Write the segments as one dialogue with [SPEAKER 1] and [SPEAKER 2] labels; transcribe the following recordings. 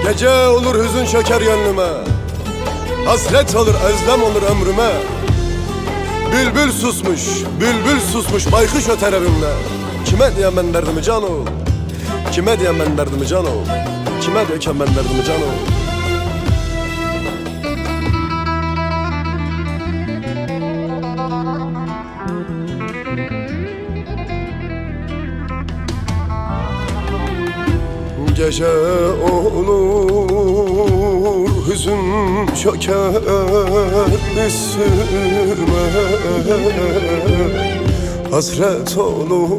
[SPEAKER 1] Gece olur hüzün çöker gönlüme, hasret olur özlem olur ömrüme. Bülbül susmuş, bülbül susmuş, baykuş öter evimde. Kime diyem ben derdimi can oğul? Kime diyem ben derdimi can oğul? Kime diyem ben derdimi can oğul? Gece olur hüzün çöker üstüme, hasret olur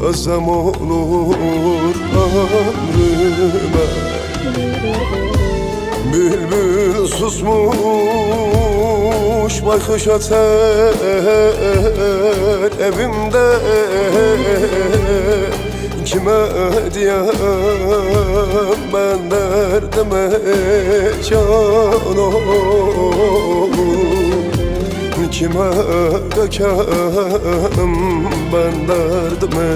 [SPEAKER 1] özlem olur ömrüme. Bülbül susmuş, baykuş öter evimde. Kime diyem ben derdime can oğul? Kime dökem ben derdime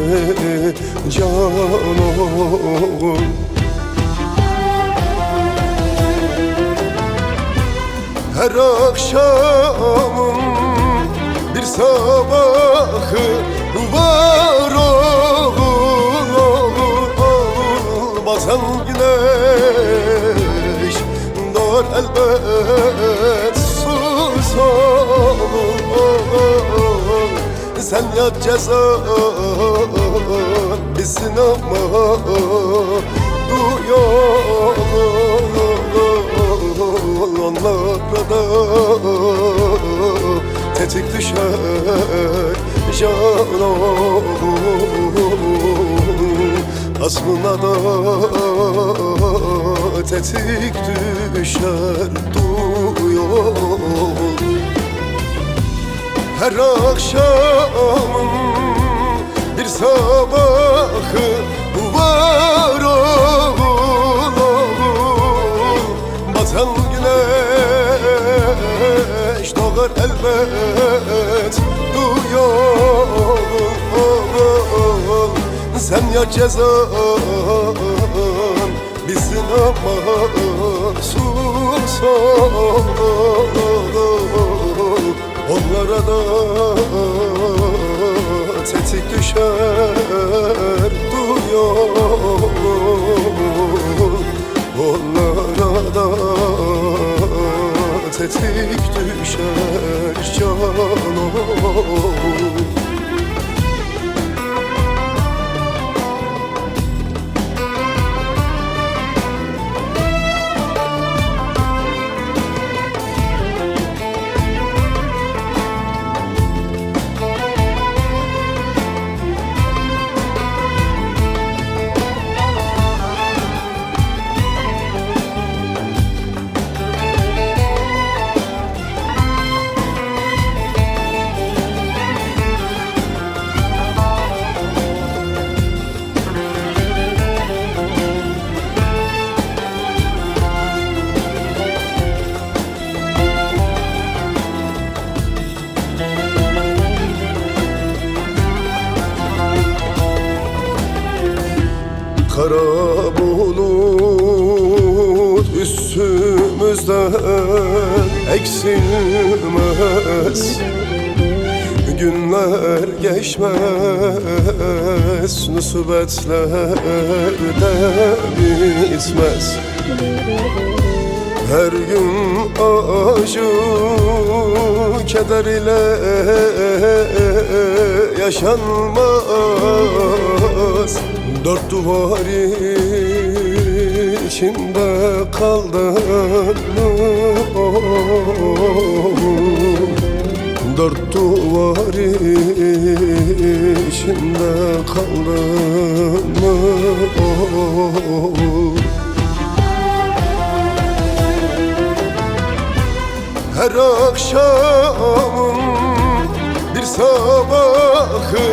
[SPEAKER 1] can oğul? Her akşamın bir sabahı var oğul. Bazen güneş doğar elbet sus oğul. Sen yat cezan bilsin ama duyuyor. Onlara da tetik düşer can oğul. Aslına da tetik düşer duyuyor. Her akşamın bir sabahı var oğul. Bazen güneş doğar elbet duyuyor. Sen ya cezan bilsin ama sus oğul. Onlara da tetik düşer duyuyor. Onlara da tetik düşer can oğul. Kara bulut üstümüzden eksilmez, günler geçmez, nusubetler de bitmez. Her gün acı keder ile yaşanmaz. Dört duvar içinde kaldın mı? Dört duvar içinde kaldın mı? Her akşamın bir sabahı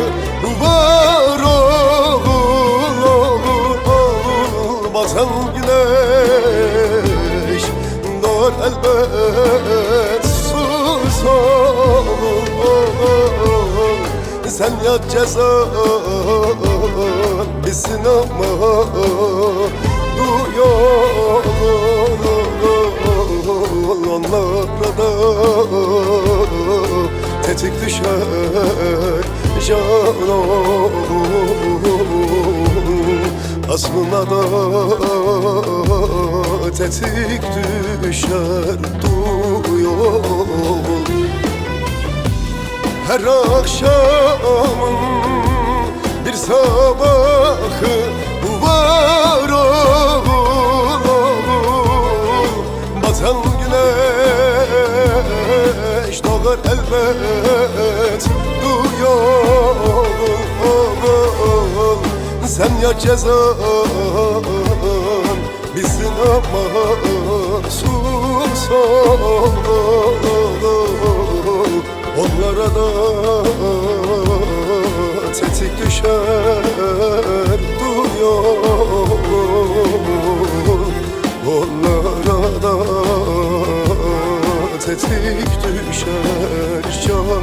[SPEAKER 1] var oğul. Bazen güneş doğar elbet sus oğul. Sen yat cezan bilsin ama duyuyor. Onlara da tetik düşer canım, aslına da tetik düşer duyuyor. Her akşamın bir sabahı var oğlum. Batan güneş doğar elbet duyuyor. Sen ya cezan bizsin ama sus ol. Onlara da tetik düşer duyuyor. Onlara da tetik düşer canım.